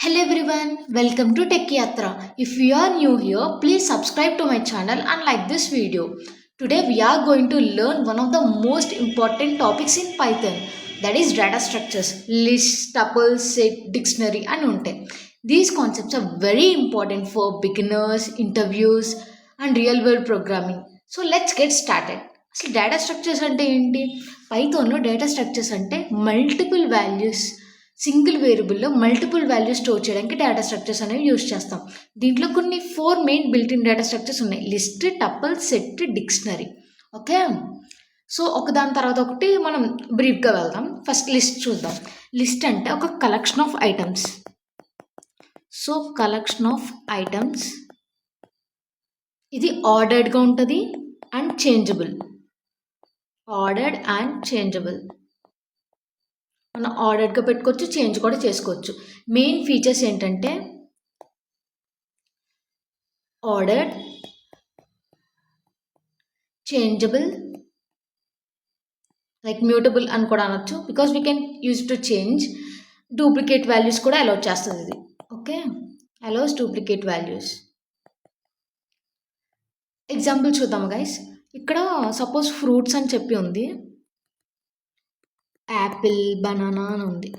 Hello everyone, welcome to Tech Yatra. If you are new here, please subscribe to my channel and like this video. Today we are going to learn one of the most important topics in Python, that is data structures, list, tuple, set, dictionary and ఉంటాయి. These concepts are very important for beginners, interviews and real world programming. So let's get started. అసలు data structures అంటే ఏంటి? పైథాన్లో data structures అంటే multiple values single వేరియబుల్లో multiple values store చేయడానికి data structures అనేవి use చేస్తాం. దీంట్లో కొన్ని 4 main built in data structures ఉన్నాయి: list, tuple, set, dictionary. Okay, so ఒకదాని తర్వాత ఒకటి మనం బ్రీఫ్గా వెళ్దాం. ఫస్ట్ లిస్ట్ చూద్దాం. లిస్ట్ అంటే ఒక collection of items. So collection of items ఇది ఆర్డర్డ్గా ఉంటుంది and changeable. Ordered and changeable. మనం ఆర్డర్డ్గా పెట్టుకోవచ్చు, చేంజ్ కూడా చేసుకోవచ్చు. మెయిన్ ఫీచర్స్ ఏంటంటే ఆర్డర్డ్, చేంజబుల్, లైక్ మ్యూటబుల్ అని కూడా అనొచ్చు, because we can use to change. Duplicate values కూడా అలౌ చేస్తుంది ఇది. Okay, allows duplicate values. Example చూద్దాం గైస్. ఇక్కడ సపోజ్ ఫ్రూట్స్ అని చెప్పి ఉంది, యాపిల్, బనానా అని ఉంది.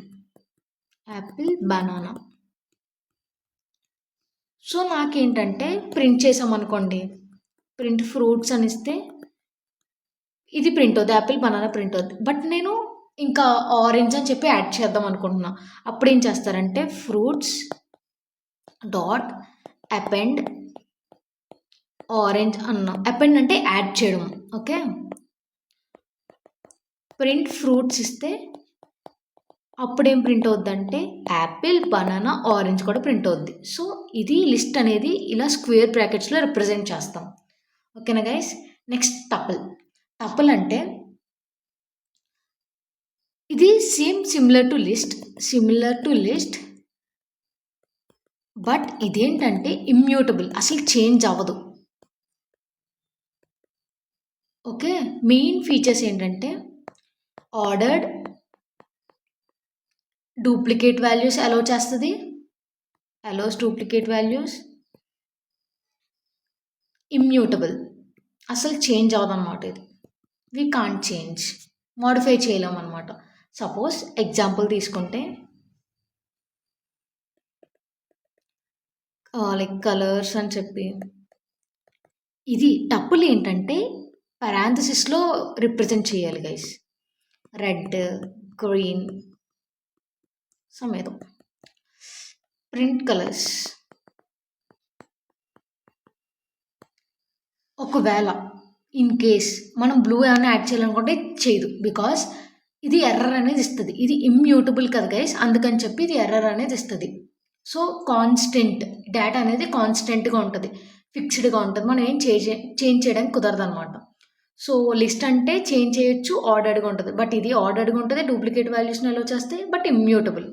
Apple, banana. సో నాకేంటంటే ప్రింట్ చేసామనుకోండి, ప్రింట్ ఫ్రూట్స్ అని ఇస్తే ఇది ప్రింట్ అవుతుంది, యాపిల్, బనానా ప్రింట్ అవుతుంది. బట్ నేను ఇంకా ఆరెంజ్ అని చెప్పి యాడ్ చేద్దాం అనుకుంటున్నా. అప్పుడు ఏం చేస్తారంటే ఫ్రూట్స్ డాట్ అపెండ్ ఆరెంజ్ అన్నా. అపెండ్ అంటే యాడ్ చేయడం. ఓకే, ప్రింట్ ఫ్రూట్స్ ఇస్తే అప్పుడేం ప్రింట్ అవుద్దంటే యాపిల్, బనానా, ఆరెంజ్ కూడా ప్రింట్ అవుద్ది. సో ఇది లిస్ట్ అనేది ఇలా స్క్వేర్ బ్రాకెట్స్లో రిప్రజెంట్ చేస్తాం. ఓకేనా గైస్. Next tuple. టపుల్ అంటే ఇది సిమిలర్ టు లిస్ట్ బట్ ఇదేంటంటే ఇమ్యూటబుల్, అసలు చేంజ్ అవ్వదు. ఓకే, మెయిన్ ఫీచర్స్ ఏంటంటే ఆర్డర్డ్, డూప్లికేట్ వాల్యూస్ అలౌ చేస్తుంది, అలౌస్ డూప్లికేట్ వాల్యూస్, ఇమ్యూటబుల్, అసలు చేంజ్ అవ్వదన్నమాట. ఇది వీ కాంట్ చేంజ్, మోడిఫై చేయలేం అనమాట. సపోజ్ ఎగ్జాంపుల్ తీసుకుంటే లైక్ కలర్స్ అని చెప్పి, ఇది టపుల్ ఏంటంటే పారాంథసిస్లో రిప్రజెంట్ చేయాలి గైస్. రెడ్, గ్రీన్, సమేతం. Print colours. ఒకవేళ ఇన్ కేస్ మనం బ్లూ ఏమైనా యాడ్ చేయాలనుకుంటే చేయదు, బికాస్ ఇది ఎర్రర్ అనేది ఇస్తుంది. ఇది ఇమ్యూటబుల్ కదా గైస్, అందుకని చెప్పి ఇది ఎర్రర్ అనేది ఇస్తుంది. సో కాన్స్టెంట్ డేటా అనేది కాన్స్టెంట్గా ఉంటుంది, ఫిక్స్డ్గా ఉంటుంది. మనం ఏం చేంజ్ చేయడానికి కుదరదు అనమాట. సో లిస్ట్ అంటే చేంజ్ చేయొచ్చు, ఆర్డర్డ్గా ఉంటుంది. బట్ ఇది ఆర్డర్డ్గా ఉంటుంది, డూప్లికేట్ వాల్యూస్ని అలౌ చేస్తాయి, but immutable.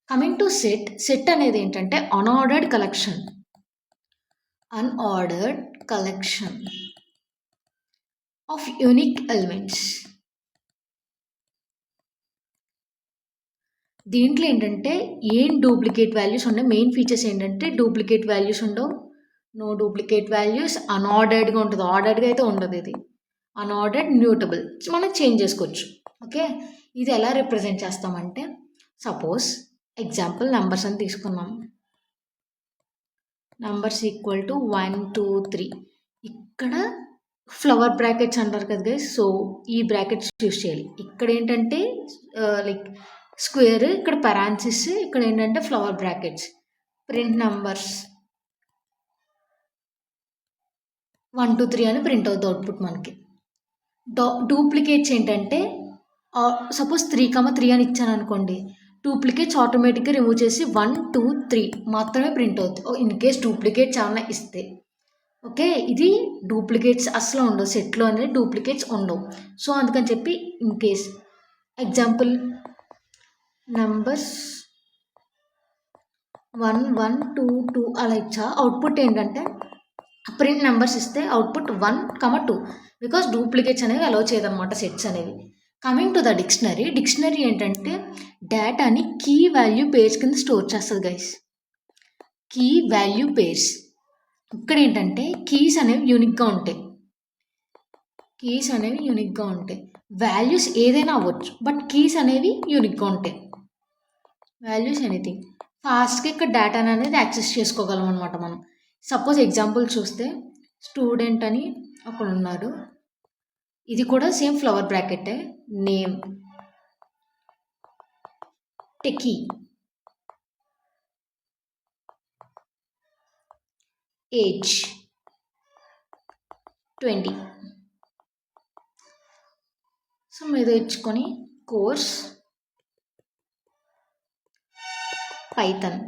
Coming to set అనేది ఏంటంటే unordered collection of unique elements. దీంట్లో ఏంటంటే ఏం డూప్లికేట్ వాల్యూస్ ఉండవు. మెయిన్ ఫీచర్స్ ఏంటంటే డూప్లికేట్ వాల్యూస్ ఉండవు, నో డూప్లికేట్ వాల్యూస్, అన్ఆర్డర్డ్గా ఉంటుంది. ఆర్డర్డ్గా అయితే ఉండదు. ఇది అన్ఆర్డర్డ్, మ్యూటబుల్, మనం చేంజ్ చేసుకోవచ్చు. ఓకే, ఇది ఎలా రిప్రజెంట్ చేస్తామంటే సపోజ్ ఎగ్జాంపుల్ నెంబర్స్ అని తీసుకున్నాం. Numbers equal to 1, 2, 3. ఇక్కడ ఫ్లవర్ బ్రాకెట్స్ అంటారు కదా గైస్. సో ఈ బ్రాకెట్స్ యూస్ చేయాలి. ఇక్కడ ఏంటంటే లైక్ స్క్వేర్, ఇక్కడ పారాన్సిస్, ఇక్కడ ఏంటంటే ఫ్లవర్ బ్రాకెట్స్. ప్రింట్ నెంబర్స్ 1, 2, 3 అని ప్రింట్ అవుతుంది అవుట్పుట్ మనకి. డూప్లికేట్స్ ఏంటంటే సపోజ్ 3, 3 అని ఇచ్చాను అనుకోండి, డూప్లికేట్స్ ఆటోమేటిక్గా రిమూవ్ చేసి 1, 2, 3 మాత్రమే ప్రింట్ అవుతుంది. ఇన్ కేస్ డూప్లికేట్స్ ఏమైనా ఇస్తే. ఓకే, ఇది డూప్లికేట్స్ అసలు ఉండవు, సెట్లో అనేది డూప్లికేట్స్ ఉండవు. సో అందుకని చెప్పి ఇన్ కేస్ ఎగ్జాంపుల్ నెంబర్స్ 1, 1, 2, 2 అలా ఇచ్చా. అవుట్పుట్ ఏంటంటే ప్రింట్ నెంబర్స్ ఇస్తే అవుట్పుట్ 1, 2, బికాస్ డూప్లికేట్స్ అనేవి అలౌ చేయదన్నమాట సెట్స్ అనేవి. కమింగ్ టు ద డిక్షనరీ ఏంటంటే డేటాని కీ వాల్యూ పేర్స్ కింద స్టోర్ చేస్తుంది గైస్. కీ వాల్యూ పేర్స్ ఇక్కడ ఏంటంటే కీస్ అనేవి యూనిక్గా ఉంటాయి. వాల్యూస్ ఏదైనా అవ్వచ్చు, బట్ కీస్ అనేవి యూనిక్గా ఉంటాయి. వాల్యూస్ ఎనీథింగ్ ఫాస్ట్గా ఇక్కడ డేటా అనేది యాక్సెస్ చేసుకోగలం అనమాట. మనం సపోజ్ ఎగ్జాంపుల్ చూస్తే స్టూడెంట్ అని ఒకడు ఉన్నాడు. ఇది కూడా same flower bracket. Name techie, age 20. So మీద ఇచ్చుకొని కోర్స్ పైథాన్.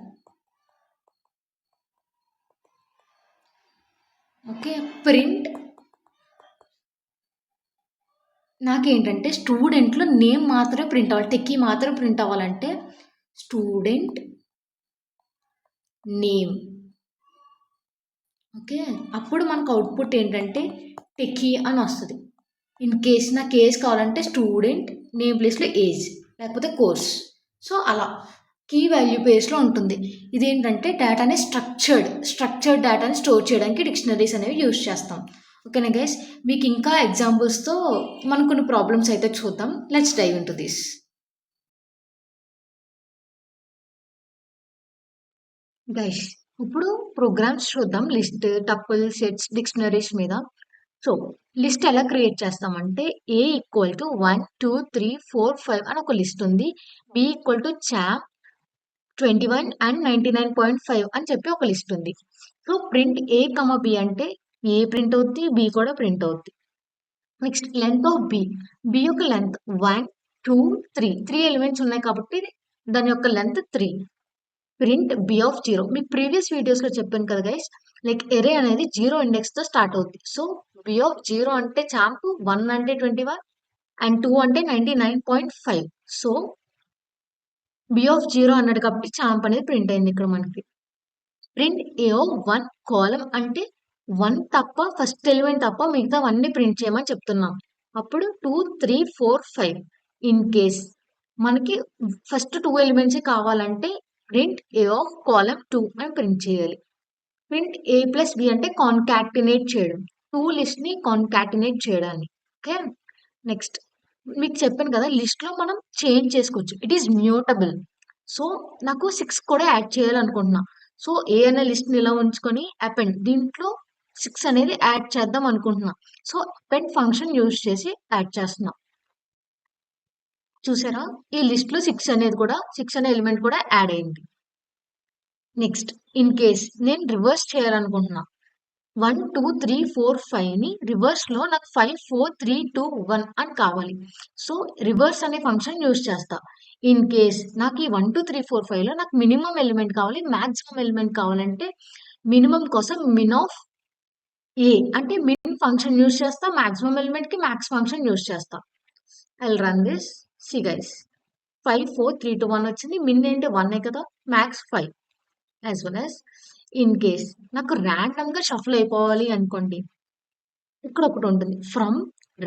ఓకే, ప్రింట్ నాకేంటంటే స్టూడెంట్లో నేమ్ మాత్రమే ప్రింట్ అవ్వాలి, టెక్కీ మాత్రమే ప్రింట్ అవ్వాలంటే స్టూడెంట్ నేమ్. ఓకే, అప్పుడు మనకు అవుట్పుట్ ఏంటంటే టెక్కీ అని వస్తుంది. ఇన్ కేస్ నాకు ఏజ్ కావాలంటే స్టూడెంట్ నేమ్ ప్లేస్లో ఏజ్ లేకపోతే కోర్స్. సో అలా కీ వాల్యూ పేర్స్లో ఉంటుంది. ఇదేంటంటే డేటాని స్ట్రక్చర్డ్ డేటాని స్టోర్ చేయడానికి డిక్షనరీస్ అనేవి యూజ్ చేస్తాం. ఓకేనా గైస్, మీకు ఇంకా ఎగ్జాంపుల్స్తో మనం కొన్ని ప్రాబ్లమ్స్ అయితే చూద్దాం. Let's dive into this. Guys ఇప్పుడు ప్రోగ్రామ్స్ చూద్దాం. లిస్ట్, టపుల్, సెట్స్, డిక్షనరీస్ మీద. సో లిస్ట్ ఎలా క్రియేట్ చేస్తామంటే A ఈక్వల్ టు 1 2 3 4 5 అని ఒక లిస్ట్ ఉంది. B ఈక్వల్ టు చాప్ 21 అండ్ 99.5 అని చెప్పి ఒక లిస్ట్ ఉంది. సో ప్రింట్ A, B అంటే ఏ ప్రింట్ అవుద్ది, బి కూడా ప్రింట్ అవుద్ది. నెక్స్ట్ లెంత్ ఆఫ్ బి యొక్క లెంత్ 1 2 3 ఎలిమెంట్స్ ఉన్నాయి కాబట్టి దాని యొక్క లెంత్ 3. Print B of 0. మీకు ప్రీవియస్ వీడియోస్లో చెప్పాను కదా గైస్, లైక్ ఎరే అనేది 0 ఇండెక్స్తో స్టార్ట్ అవుద్ది. సో బి ఆఫ్ 0 అంటే చాంప్, 1 అంటే 21 అండ్ 2 అంటే 99.5. సో బి ఆఫ్ 0 అన్నాడు కాబట్టి చాంప్ అనేది ప్రింట్ అయింది ఇక్కడ మనకి. ప్రింట్ ఏ ఆఫ్ 1 కాలం అంటే 1 తప్ప, ఫస్ట్ ఎలిమెంట్ తప్ప మిగతావన్నీ ప్రింట్ చేయమని చెప్తున్నాం. అప్పుడు 2 3 4 5. ఇన్ కేస్ మనకి ఫస్ట్ 2 ఎలిమెంట్స్ కావాలంటే ప్రింట్ ఏ ఆఫ్ కాలం 2 అని ప్రింట్ చేయాలి. ప్రింట్ ఏ ప్లస్ బి అంటే కాన్కాటినేట్ చేయడం, 2 లిస్ట్ని కాన్కాటినేట్ చేయడాన్ని. ఓకే, నెక్స్ట్ మీకు చెప్పాను కదా లిస్ట్లో మనం చేంజ్ చేసుకోవచ్చు. It is mutable. సో నాకు 6 కూడా యాడ్ చేయాలనుకుంటున్నా. సో ఏ అనే లిస్ట్ని ఇలా ఉంచుకొని అపెండ్, దీంట్లో 6 అనేది యాడ్ చేద్దాం అనుకుంటున్నా. సో అపెండ్ ఫంక్షన్ యూజ్ చేసి యాడ్ చేస్తున్నా. చూసారా, ఈ లిస్ట్లో 6 అనే ఎలిమెంట్ కూడా యాడ్ అయింది. నెక్స్ట్ ఇన్ కేస్ నేను రివర్స్ చేయాలనుకుంటున్నా. 1 2 3 4 5ని రివర్స్లో నాకు 5 4 3 2 1 అని కావాలి. సో రివర్స్ అనే ఫంక్షన్ యూజ్ చేస్తా. ఇన్ కేస్ నాకు ఈ 1 2 3 4 5లో నాకు మినిమం ఎలిమెంట్ కావాలి, మ్యాక్సిమం ఎలిమెంట్ కావాలంటే మినిమం కోసం మిన్ ఆఫ్ ఏ అంటే మిన్ ఫంక్షన్ యూజ్ చేస్తా, మ్యాక్సిమం ఎలిమెంట్కి మ్యాక్స్ ఫంక్షన్ యూజ్ చేస్తా. I run this. See guys, 5 4 3 2 1 వచ్చింది. మిన్ ఏంటి 1 కదా, max 5. As well as in case నాకు ర్యాండమ్గా షఫల్ అయిపోవాలి అనుకోండి, ఇక్కడ ఒకటి ఉంటుంది, ఫ్రమ్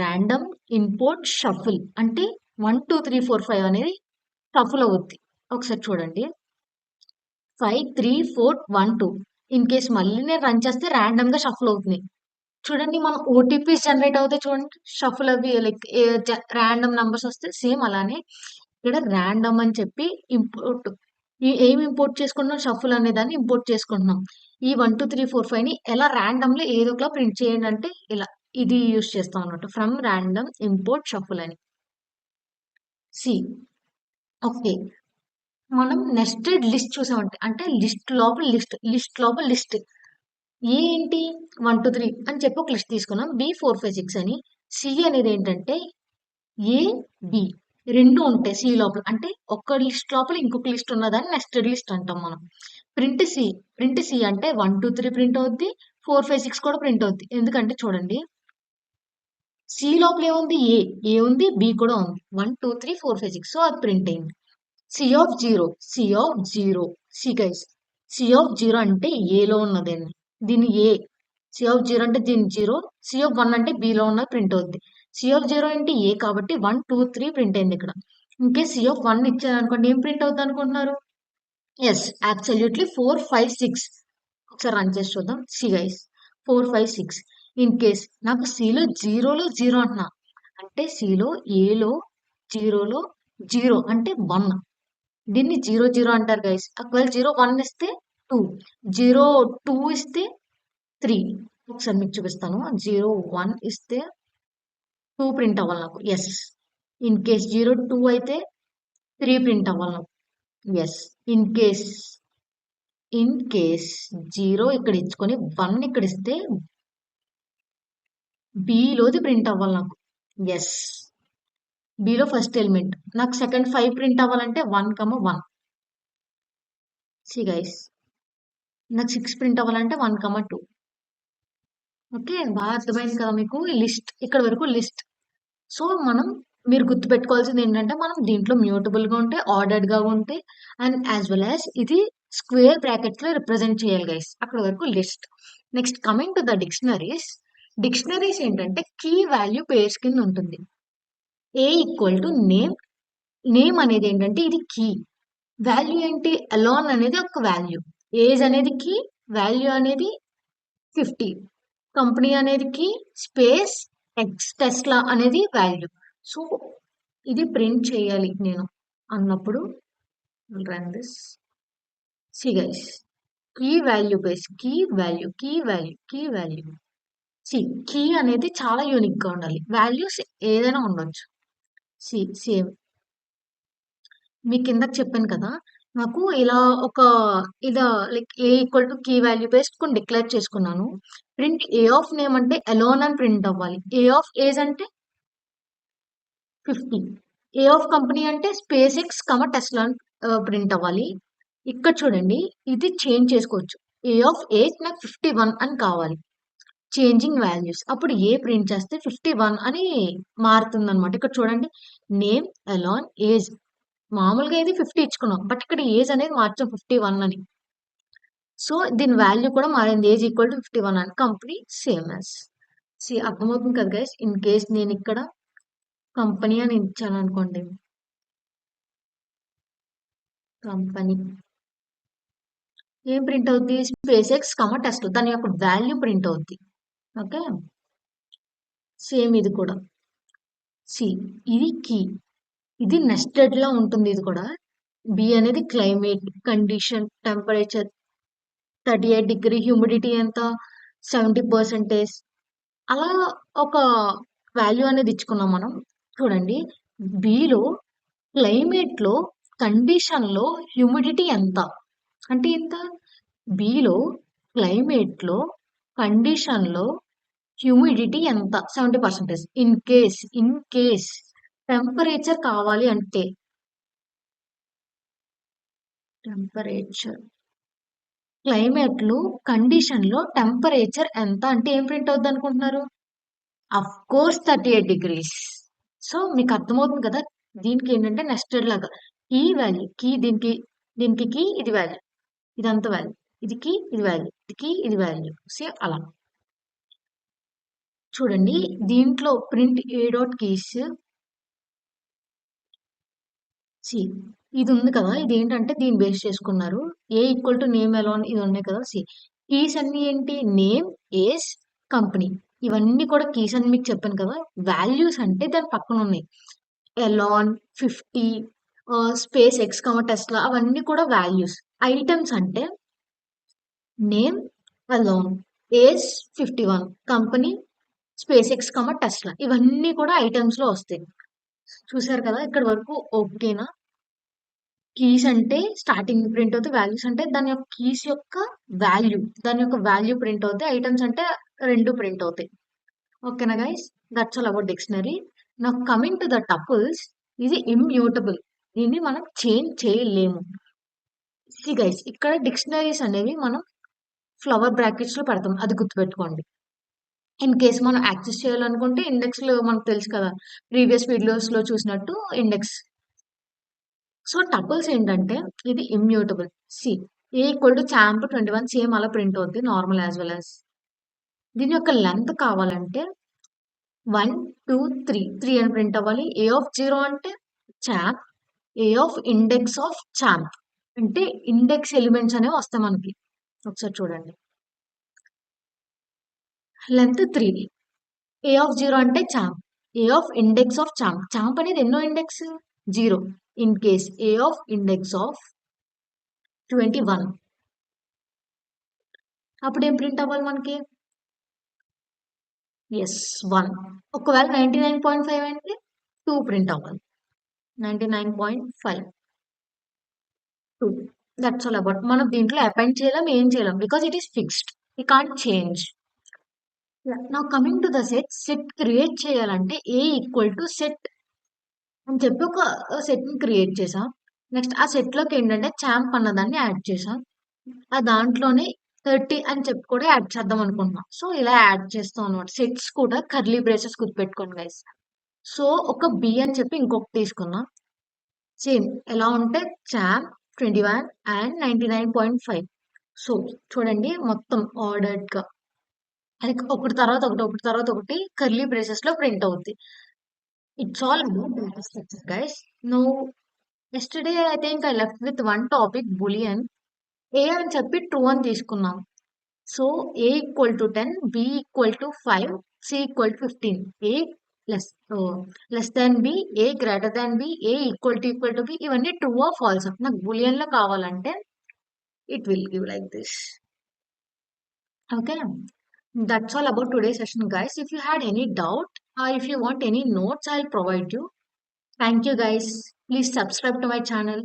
ర్యాండమ్ ఇంపోర్ట్ షఫుల్ అంటే 1 2 3 4 5 అనేది షఫుల్ అవుద్ది. ఒకసారి చూడండి, 5 3 4 1 2. ఇన్ కేస్ మళ్ళీ నేను రన్ చేస్తే ర్యాండమ్గా షఫుల్ అవుతుంది. చూడండి, మన ఓటీపీస్ జనరేట్ అవుతాయి చూడండి, షఫుల్ అవి లైక్ ర్యాండమ్ నెంబర్స్ వస్తే సేమ్ అలానే ఇక్కడ ర్యాండమ్ అని చెప్పి ఇంపోర్ట్ ఏమి ఇంపోర్ట్ చేసుకుంటున్నాం, షఫుల్ అనే దాన్ని ఇంపోర్ట్ చేసుకుంటున్నాం. ఈ 1 2 3 4 5ని ఎలా ర్యాండమ్లో ఏదో ఒకలా ప్రింట్ చేయండి అంటే ఇలా ఇది యూస్ చేస్తాం అన్నమాట, ఫ్రమ్ ర్యాండమ్ ఇంపోర్ట్ షఫుల్ అని. సి ఓకే, మనం నెస్టెడ్ లిస్ట్ చూసామంటే అంటే లిస్ట్ లోపల లిస్ట్ ఏ ఏంటి 1 2 3 అని చెప్పి ఒక లిస్ట్ తీసుకున్నాం. బి 4 5 6 అని. సి అనేది ఏంటంటే ఏ బి రెండు ఉంటాయి సి లోపల, అంటే ఒక లిస్ట్ లోపల ఇంకొక లిస్ట్ ఉన్నదాన్ని నెస్టెడ్ లిస్ట్ అంటాం మనం. ప్రింట్ సి అంటే 1 2 3 ప్రింట్ అవుద్ది, 4 5 6 కూడా ప్రింట్ అవుద్ది. ఎందుకంటే చూడండి, సి లోపల ఏముంది, ఏ ఉంది, బి కూడా ఉంది, 1 2 3 4 5 6. సో అది ప్రింట్ అయింది. C of zero see guys, C of zero అంటే ఏలో ఉన్నదండి, దీన్ని ఏ. సి ఆఫ్ జీరో అంటే దీని జీరో, సి ఆఫ్ 1 అంటే బిలో ఉన్నది ప్రింట్ అవుద్ది. సి ఆఫ్ 0 ఏంటి ఏ కాబట్టి 1 2 3 ప్రింట్ అయింది ఇక్కడ. ఇన్‌కేస్ సి ఆఫ్ 1 ఇచ్చారనుకోండి ఏం ప్రింట్ అవుద్ది అనుకుంటున్నారు? Yes, absolutely 4, 5, 6. ఒకసారి రన్ చేసి చూద్దాం. See guys 4, 5, 6. ఇన్‌కేస్ నాకు సిలో 0లో 0 అంటున్నా. అంటే సిలో ఏలో 0లో 0 అంటే 1. దీన్ని 0, 0 అంటారు గైస్. ఒకవేళ 0, 1 ఇస్తే 2. 0, 2 ఇస్తే 3. ఒకసారి మీకు చూపిస్తాను. 0, 1 ఇస్తే 2 ప్రింట్ అవ్వాలి నాకు. యెస్. ఇన్ కేస్ 0, 2 అయితే 3 ప్రింట్ అవ్వాలి నాకు. Yes. In case in case 0 ఇక్కడ ఇచ్చుకొని 1 ఇక్కడ ఇస్తే బిలోది ప్రింట్ అవ్వాలి నాకు. యెస్. Below first element. నాకు సెకండ్ 5 ప్రింట్ అవ్వాలంటే 1, 1. సి గైస్ నాకు 6 ప్రింట్ అవ్వాలంటే 1, 2. ఓకే, బాగా అర్థమైంది కదా మీకు? ఈ లిస్ట్ ఇక్కడ వరకు లిస్ట్. సో మనం మీరు గుర్తుపెట్టుకోవాల్సింది ఏంటంటే మనం దీంట్లో మ్యూటబుల్ గా ఉంటే ఆర్డర్డ్ గా ఉంటే అండ్ యాజ్ వెల్ యాజ్ ఇది స్క్వేర్ బ్రాకెట్స్ లో రిప్రజెంట్ చేయాలి గైస్. అక్కడ వరకు list. Next coming to the dictionaries. Dictionaries ఏంటంటే కీ వాల్యూ పేర్స్ కింద ఉంటుంది. A equal to name. Name అనేది ఏంటంటే ఇది కీ. వాల్యూ ఏంటి? అలాన్ అనేది ఒక వాల్యూ. ఏజ్ అనేది కీ. వాల్యూ అనేది 50. కంపెనీ అనేది కీ. స్పేస్ ఎక్స్ టెస్లా అనేది వాల్యూ. సో ఇది ప్రింట్ చేయాలి నేను అన్నప్పుడు run this. See guys key value base key value key value key value. See key అనేది చాలా యూనిక్ గా ఉండాలి. వాల్యూస్ ఏదైనా ఉండొచ్చు. సి సేమ్ మీకు కిందకి చెప్పాను కదా, నాకు ఇలా ఒక ఇలా like A equal to key value based కొన్ని డిక్లేర్ చేసుకున్నాను. ప్రింట్ ఏ ఆఫ్ నేమ్ అంటే అలోన్ అని ప్రింట్ అవ్వాలి. ఏ ఆఫ్ ఏజ్ అంటే 50. ఏ ఆఫ్ కంపెనీ అంటే స్పేస్ ఎక్స్ టెస్లా ప్రింట్ అవ్వాలి. ఇక్కడ చూడండి ఇది చేంజ్ చేసుకోవచ్చు. ఏ ఆఫ్ ఏజ్ నాకు 51 అని కావాలి. చేంజింగ్ వాల్యూస్ అప్పుడు ఏ ప్రింట్ చేస్తే 51 అని మారుతుంది అనమాట. ఇక్కడ చూడండి నేమ్ అలాన్ ఏజ్ మామూలుగా ఇది 50 ఇచ్చుకున్నాం, బట్ ఇక్కడ ఏజ్ అనేది మార్చాం 51 అని. సో దీని వాల్యూ కూడా మారింది. ఏజ్ ఈక్వల్ టు 51 అని. Company same as. సి అర్థమవుతుంది కదా గైస్? ఇన్ కేస్ నేను ఇక్కడ కంపెనీ అని ఇచ్చాను అనుకోండి, కంపెనీ ఏం ప్రింట్ అవుద్ది? స్పేస్ ఎక్స్ టెస్ట్ దాని యొక్క వాల్యూ ప్రింట్ అవుద్ది. ఓకే, సేమ్ ఇది కూడా. సి ఇది కీ. ఇది నెస్టెడ్ లా ఉంటుంది. ఇది కూడా బి అనేది climate condition temperature 38 degree humidity ఎంత 70%. అలా ఒక వాల్యూ అనేది ఇచ్చుకున్నాం మనం. చూడండి బిలో క్లైమేట్ లో కండిషన్ లో హ్యూమిడిటీ ఎంత అంటే ఎంత? బిలో క్లైమేట్ లో కండిషన్ లో హ్యూమిడిటీ ఎంత? 70%. ఇన్ కేస్ టెంపరేచర్ కావాలి అంటే టెంపరేచర్ క్లైమేట్ లో కండిషన్ లో టెంపరేచర్ ఎంత అంటే ఏం ప్రింట్ అవుద్ది అనుకుంటున్నారు? Of course 38 degrees. సో మీకు అర్థమవుతుంది కదా, దీనికి ఏంటంటే నెస్టెడ్ లాగా ఈ వాల్యూ కీ దీనికి కీ ఇది వాల్యూ ఇదంతా వాల్యూ ఇది కీ ఇది వాల్యూ ఇది కీ ఇది వాల్యూ. సేమ్ అలా చూడండి దీంట్లో print A dot keys. C ఇది ఉంది కదా, ఇది ఏంటంటే దీన్ని బేస్ చేసుకున్నారు. ఏ ఈక్వల్ టు నేమ్ ఎలాన్ ఇది ఉన్నాయి కదా. సి కీస్ అన్ని ఏంటి? నేమ్ ఏజ్ కంపెనీ ఇవన్నీ కూడా కీస్ అని మీకు చెప్పాను కదా. వాల్యూస్ అంటే దాని పక్కన ఉన్నాయి. ఎలాన్ 50 స్పేస్ ఎక్స్ టెస్లా అవన్నీ కూడా వాల్యూస్. ఐటమ్స్ అంటే name Elon age 51 company space X Tesla ఇవన్నీ కూడా ఐటమ్స్ లో వస్తాయి. చూసారు కదా ఇక్కడ వరకు ఓకేనా? కీస్ అంటే స్టార్టింగ్ ప్రింట్ అవుతాయి. వాల్యూస్ అంటే దాని యొక్క కీస్ యొక్క వాల్యూ దాని యొక్క వాల్యూ ప్రింట్ అవుతాయి. ఐటమ్స్ అంటే రెండు ప్రింట్ అవుతాయి. ఓకేనా guys? That's all about dictionary. నాకు కమింగ్ టు ద టపుల్స్, ఇది ఇమ్యూటబుల్. దీన్ని మనం చేంజ్ చేయలేము. సి గైస్ ఇక్కడ డిక్షనరీస్ అనేవి మనం ఫ్లవర్ బ్రాకెట్స్ లో పెడతాం, అది గుర్తుపెట్టుకోండి. ఇన్ కేస్ మనం యాక్సెస్ చేయాలనుకుంటే ఇండెక్స్ లో మనకు తెలుసు కదా, ప్రీవియస్ వీడియోస్ లో చూసినట్టు ఇండెక్స్. సో టపుల్స్ ఏంటంటే ఇది immutable. See A equal to చాంప్ 21 సేమ్ అలా ప్రింట్ అవుద్ది నార్మల్ యాజ్ వెల్ యాజ్. దీని యొక్క లెంత్ కావాలంటే 1, 2, 3 అని ప్రింట్ అవ్వాలి. ఏ ఆఫ్ 0 అంటే champ. A of index of champ అంటే ఇండెక్స్ ఎలిమెంట్స్ అనేవి వస్తాయి మనకి. ఒకసారి చూడండి. లెంత్ 3. ఏ ఆఫ్ 0 అంటే champ. A of index of champ. Champ అనేది ఎన్నో index? 0. In case A of index of 21 అప్పుడు ఏం ప్రింట్ అవ్వాలి మనకి? ఎస్ 1. ఒకవేళ 99.5 అంటే 2 ప్రింట్ అవ్వాలి. 99.5 2. That's all about. మనం దీంట్లో అపెండ్ చేయలేం, ఏం చేయలేం because it is fixed. We can't change. Now coming to the set create చేయాలంటే ఏ ఈక్వల్ టు సెట్ అని చెప్పి ఒక సెట్ ని క్రియేట్ చేసాం. నెక్స్ట్ ఆ సెట్ లోకి ఏంటంటే చాంప్ అన్నదాన్ని యాడ్ చేసాం. ఆ దాంట్లోనే 30 అని చెప్పి కూడా యాడ్ చేద్దాం అనుకుంటున్నాం. సో ఇలా యాడ్ చేస్తాం అనమాట. సెట్స్ కూడా కర్లీ బ్రేసెస్ గుర్తుపెట్టుకోండి గైస్. సో ఒక బి అని చెప్పి ఇంకొకటి తీసుకున్నాం. సేమ్ ఎలా ఉంటే చాంప్ 21 అండ్ 99.5. సో చూడండి మొత్తం ఆర్డర్డ్ గా అది ఒకటి తర్వాత ఒకటి ఒకటి తర్వాత ఒకటి కర్లీ బ్రేసెస్ లో ప్రింట్ అవుద్ది. It's all about data structure guys. No yesterday I think I left with one topic boolean. A అని చెప్పి ట్రూ అని తీసుకున్నాం. So A equal to 10, B equal to 5, C equal to 15. A less less than B, A greater than B, A equal to B, ఇవన్నీ true or false. నాకు Boolean లో కావాలంటే it will give like this. Okay, that's all about today's session guys. If you had any doubt or if you want any notes, I'll provide you. Thank you guys. Please subscribe to my channel.